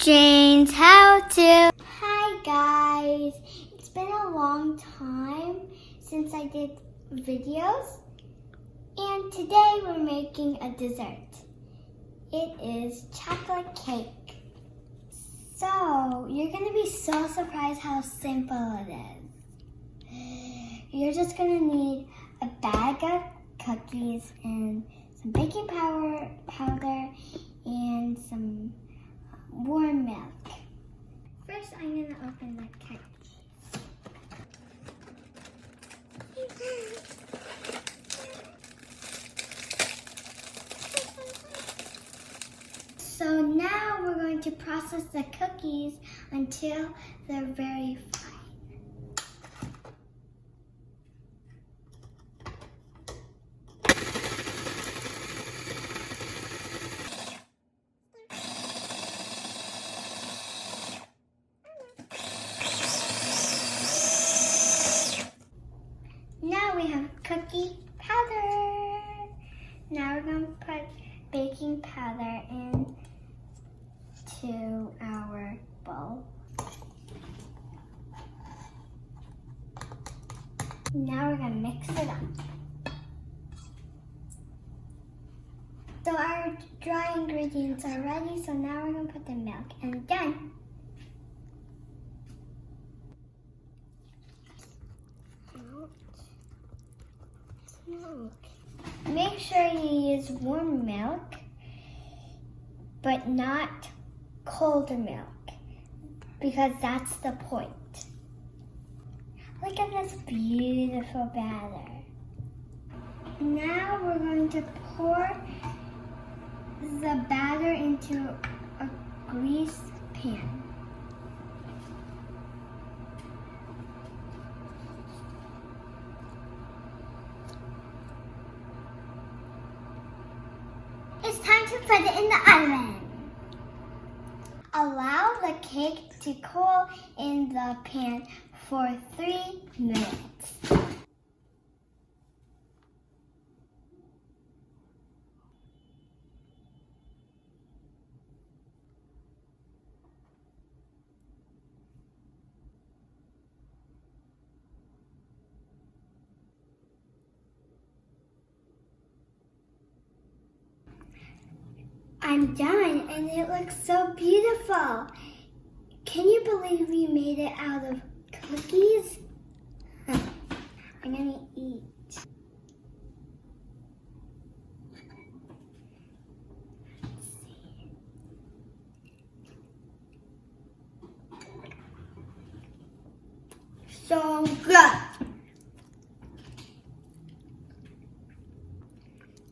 Jane's How To. Hi guys, it's been a long time since I did videos, and today we're making a dessert. It is chocolate cake. So you're gonna be so surprised how simple it is. You're just gonna need a bag of cookies and some baking powder and some warm milk. First, I'm going to open the cookies. So now we're going to process the cookies until they're very fine. Now we have cookie powder. Now we're going to put baking powder into our bowl. Now we're going to mix it up. So our dry ingredients are ready, so now we're going to put the milk and done. Milk. Make sure you use warm milk, but not cold milk, because that's the point. Look at this beautiful batter. Now we're going to pour the batter into a greased pan. It's time to put it in the oven. Allow the cake to cool in the pan for 3 minutes. I'm done, and it looks so beautiful. Can you believe we made it out of cookies? I'm gonna eat. Let's see. So good.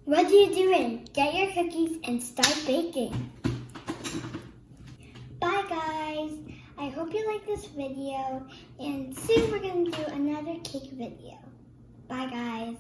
What are you doing? Get your cookies and start baking. Bye guys. I hope you like this video, and soon we're going to do another cake video. Bye guys.